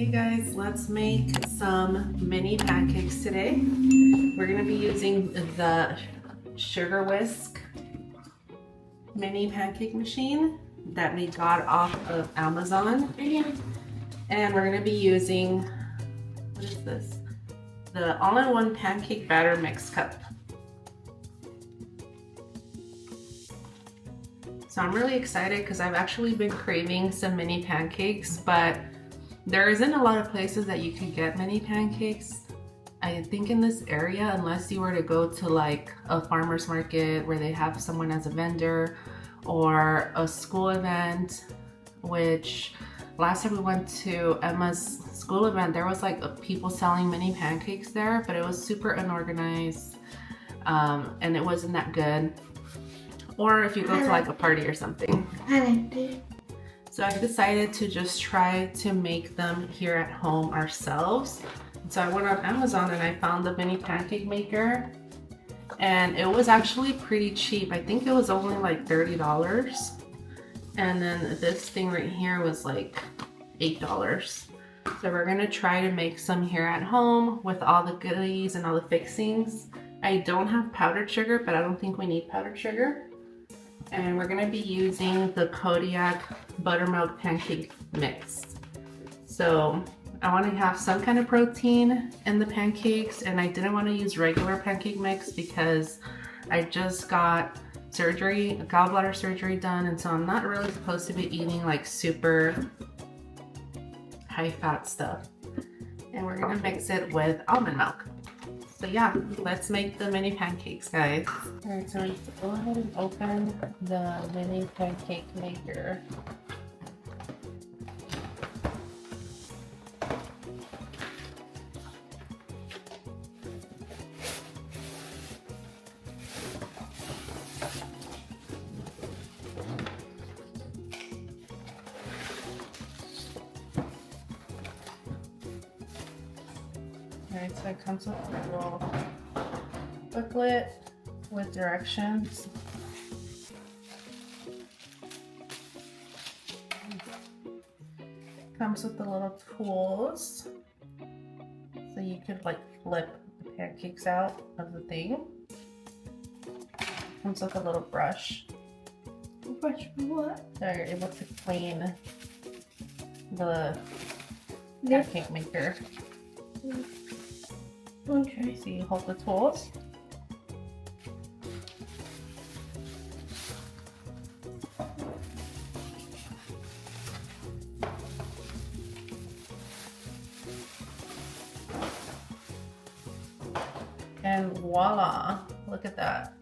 Hey guys, let's make some mini pancakes today. We're going to be using the sugar whisk mini pancake machine that we got off of Amazon. And we're going to be using, what is this? The all-in-one pancake batter mix cup. So I'm really excited because I've actually been craving some mini pancakes, but there isn't a lot of places that you can get mini pancakes. I think in this area, unless you were to go to like a farmer's market where they have someone as a vendor, or a school event, which last time we went to Emma's school event, there was like people selling mini pancakes there, but it was super unorganized and it wasn't that good. Or if you go to like a party or something. So I've decided to just try to make them here at home ourselves. So I went on Amazon and I found the mini pancake maker, and it was actually pretty cheap. I think it was only like $30. And then this thing right here was like $8. So we're gonna try to make some here at home with all the goodies and all the fixings. I don't have powdered sugar, but I don't think we need powdered sugar. And we're gonna be using the Kodiak buttermilk pancake mix. So I want to have some kind of protein in the pancakes, and I didn't want to use regular pancake mix because I just got surgery, gallbladder surgery done, and so I'm not really supposed to be eating like super high fat stuff. And we're gonna mix it with almond milk. So yeah, let's make the mini pancakes, guys. All right, so let's go ahead and open the mini pancake maker. Alright, so it comes with a little booklet with directions. Comes with the little tools, so you could like flip the pancakes out of the thing. Comes with a little brush. Brush for what? So you're able to clean the pancake maker. Okay, so you hold the tools. And voila, look at that.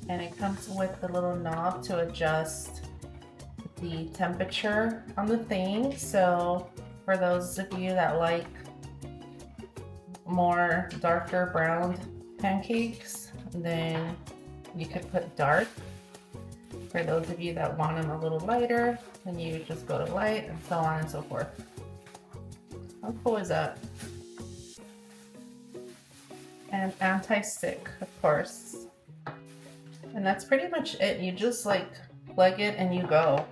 And it comes with the little knob to adjust the temperature on the thing. So for those of you that like more darker browned pancakes, then you could put dark. For those of you that want them a little lighter, then you would just go to light, and so on and so forth. How cool is that? And anti-stick, of course. And that's pretty much it. You just like plug it and you go.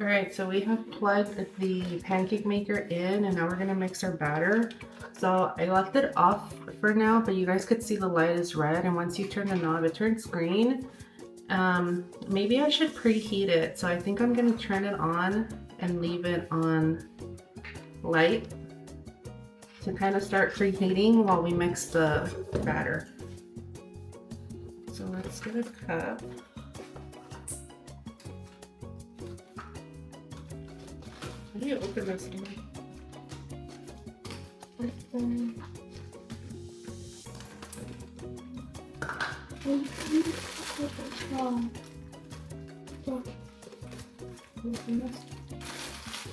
All right, so we have plugged the pancake maker in, and now we're gonna mix our batter. So I left it off for now, but you guys could see the light is red, and once you turn the knob, it turns green. Maybe I should preheat it. So I think I'm gonna turn it on and leave it on light to kind of start preheating while we mix the batter. So let's get a cup. How do you open this one?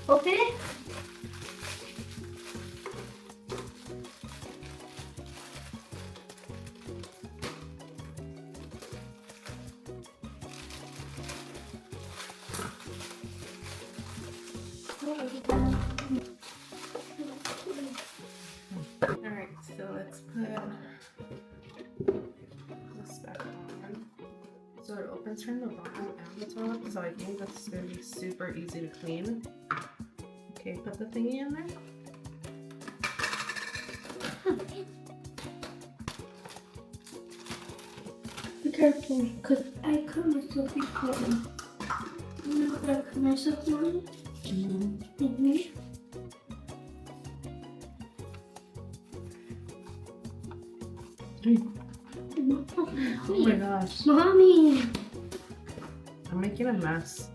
Open it? Alright, so let's put this back on. So it opens from the bottom and the top, so I think that's going to be super easy to clean. Okay, put the thingy in there. Be careful, because I cut myself before. Remember I cut myself on it? Oh my gosh. Mommy! I'm making a mess.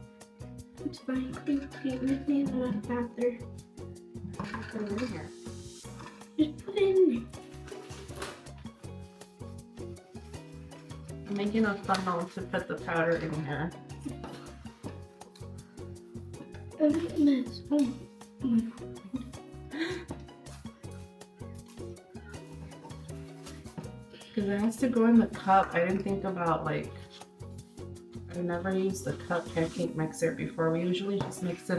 It's fine. Pancake with me in the bathroom. Put it in here. Just put it in I'm making a funnel to put the powder in here. there. A mess. Oh my God. Because it has to go in the cup. I didn't think about I never used the cup pancake mixer before. We usually just mix it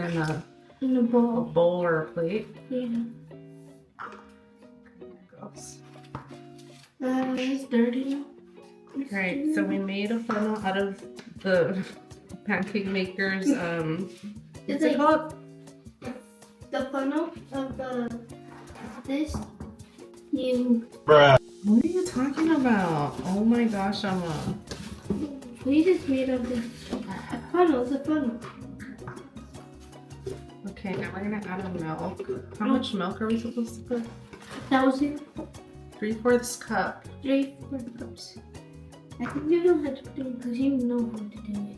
in a bowl or a plate. Yeah. There it goes. It's dirty now. Alright, so we made a funnel out of the pancake maker's, what's it called? The funnel of this, you... What are you talking about? Oh my gosh, Emma. We just made of this. A funnel, it's a funnel. Okay, now we're gonna add a milk. How much milk are we supposed to put? 1,000. 3/4 cup. 3/4 cups. I think you don't have to do it because you know how to do it.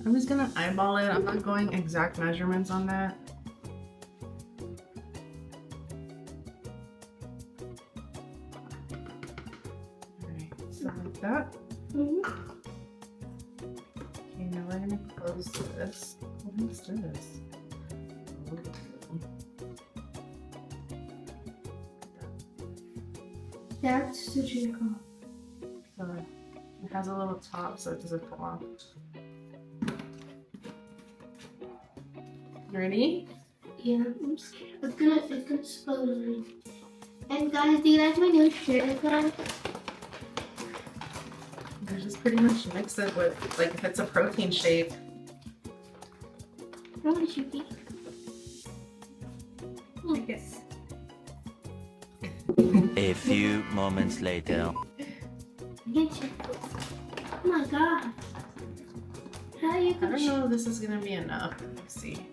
I'm just gonna eyeball it. I'm not going exact measurements on that. Alright, so like that. Okay, now we're gonna close this. What is this? That's the drink off. So it has a little top so it doesn't fall off. You ready? Yeah, I'm scared. It's gonna explode. And guys, do you like my new shirt, guys? You just pretty much mix it with, if it's a protein shake. How much you think? I guess. A few moments later. Get you. Oh my god. How you I gonna don't know if this is gonna be enough. Let's see.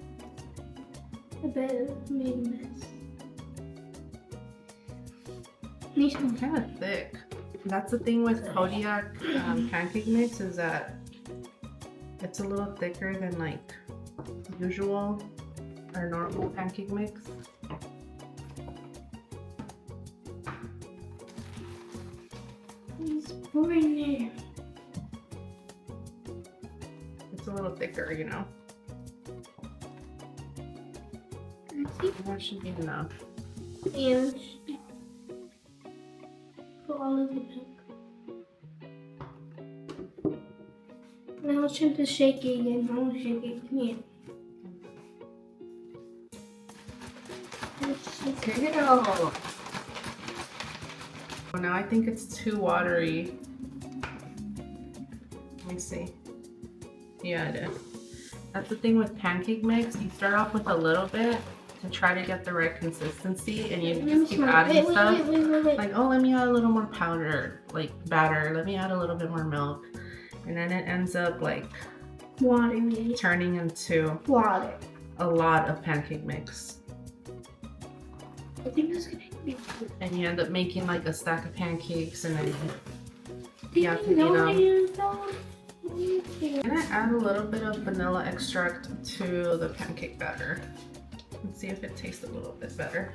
I bet it made a mess. It's kind of thick. That's the thing with Kodiak pancake mix is that it's a little thicker than usual or normal pancake mix. It's pouring there. It's a little thicker, you know. That should be enough. And put all of the milk. Now it's time to shake it again. I want to shake it. Come here. Okay. Well, now I think it's too watery. Let me see. Yeah, it is. That's the thing with pancake mix. You start off with a little bit to try to get the right consistency, and you just keep adding stuff. Like, oh, let me add a little more powder, batter. Let me add a little bit more milk, and then it ends up watery. turning into Water. a lot of pancake mix. I think that's gonna be good. And you end up making a stack of pancakes, and then Did you have to you eat know them. I used those? I'm gonna add a little bit of vanilla extract to the pancake batter and see if it tastes a little bit better.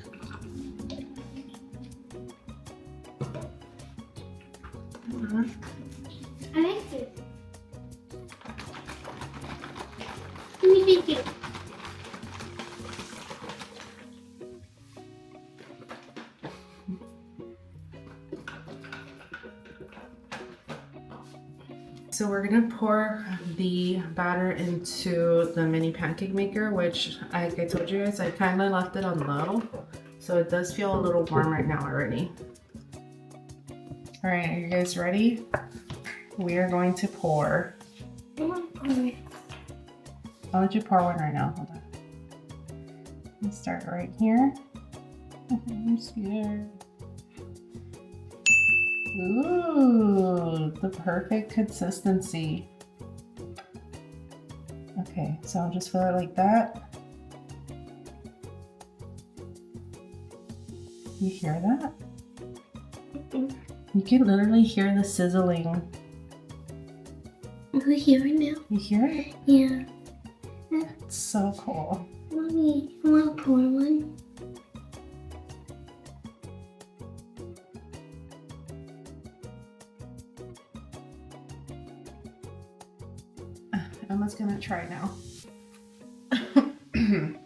I like it. Let me take it. So we're gonna pour the batter into the mini pancake maker, which like I told you guys, I kind of left it on low. So it does feel a little warm right now already. All right, are you guys ready? We are going to pour. I'll let you pour one right now. Hold on. Let's start right here. I'm scared. Ooh, the perfect consistency. Okay, so I'll just fill it like that. You hear that? You can literally hear the sizzling. We hear it now? You hear it? Yeah. It's so cool. Mommy, I want to pour one. Emma's gonna try now. You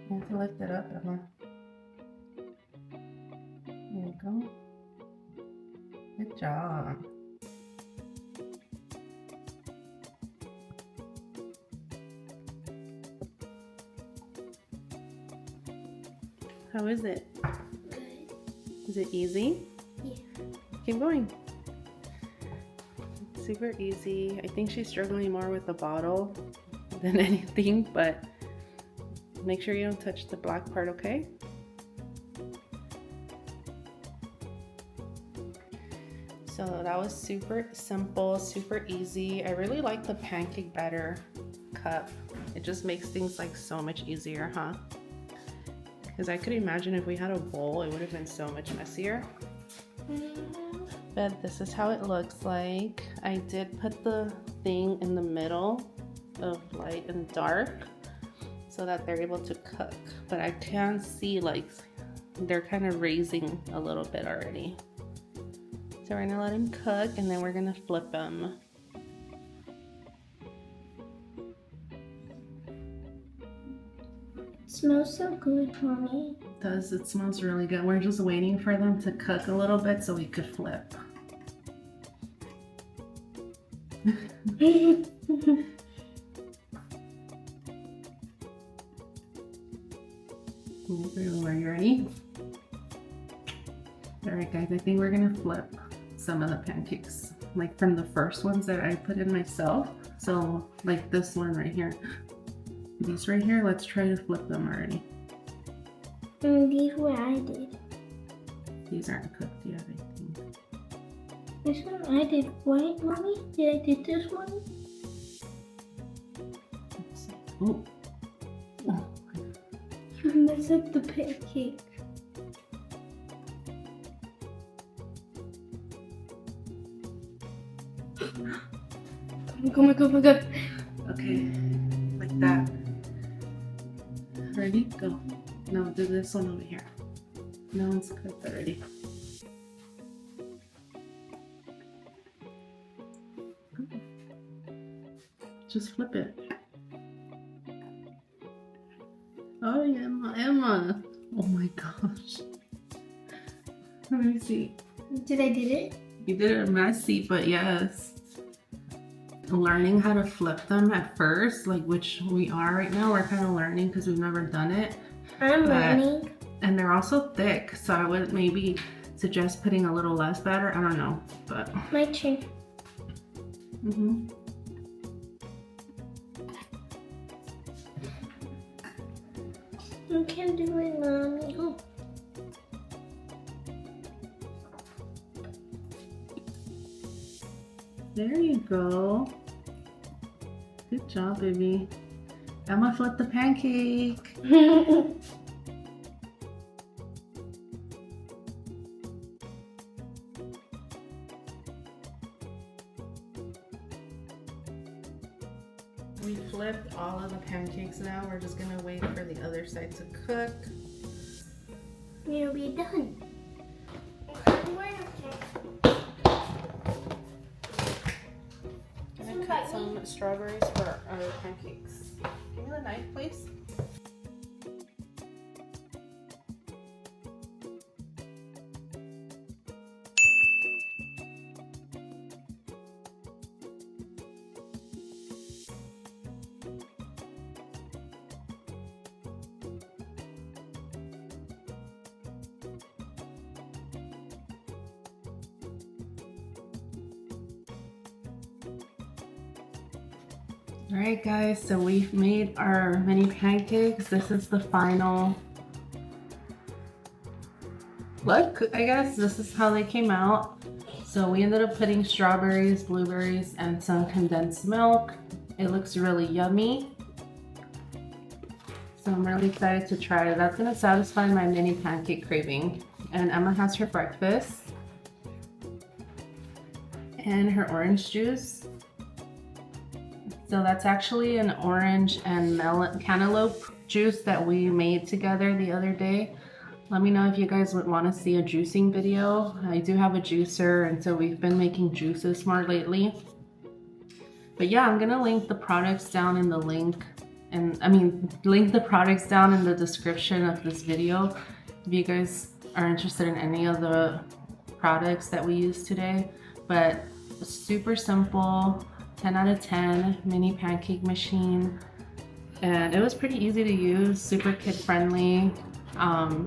have to lift it up, Emma. There you go. Good job. How is it? Good. Is it easy? Yeah. Keep going. It's super easy. I think she's struggling more with the bottle than anything, but make sure you don't touch the black part, okay? So that was super simple, super easy. I really like the pancake batter cup. It just makes things like so much easier, huh? Because I could imagine if we had a bowl, it would have been so much messier. But this is how it looks like. I did put the thing in the middle of light and dark so that they're able to cook. But I can see like they're kind of raising a little bit already. So we're gonna let them cook and then we're gonna flip them. It smells so good, Mommy. It smells really good. We're just waiting for them to cook a little bit so we could flip. Are you ready? Alright guys, I think we're gonna flip some of the pancakes. Like from the first ones that I put in myself. So like this one right here. These right here, let's try to flip them already. And these what I did. These aren't cooked yet, I think. This one I did white, Mommy. Did I did this one? Let's see. Oh. Oh. You messed up the pancake. Come on, go, go, go. Okay, like that. Ready? Go. No, do this one over here. No one's cooked already. Just flip it. Oh, Emma, Emma. Oh my gosh. Let me see. Did I did it? You did it messy, but yes. Learning how to flip them at first, like which we are right now, we're kind of learning because we've never done it. I'm learning. And they're also thick, so I would maybe suggest putting a little less batter. I don't know, but. My turn. You can do it, Mommy. Oh. There you go. Good job, baby. Emma flipped the pancake. We flipped all of the pancakes now. We're just gonna wait for the other side to cook. We'll be done. Gonna cut some strawberries for our pancakes. Give me the knife, please. All right guys, so we've made our mini pancakes. This is the final look, I guess. This is how they came out. So we ended up putting strawberries, blueberries, and some condensed milk. It looks really yummy. So I'm really excited to try it. That's gonna satisfy my mini pancake craving. And Emma has her breakfast and her orange juice. So that's actually an orange and melon cantaloupe juice that we made together the other day. Let me know if you guys would want to see a juicing video. I do have a juicer, and so we've been making juices more lately. But yeah, I'm gonna link the products down in the link the products down in the description of this video if you guys are interested in any of the products that we use today. But super simple, 10 out of 10 mini pancake machine, and it was pretty easy to use, super kid friendly,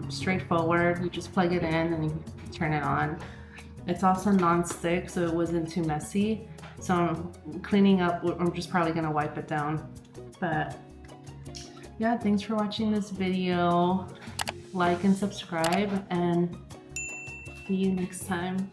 straightforward. You just plug it in and you turn it on. It's also non-stick, so it wasn't too messy. So I'm cleaning up, I'm just probably gonna wipe it down. But yeah, thanks for watching this video. Like and subscribe, and see you next time.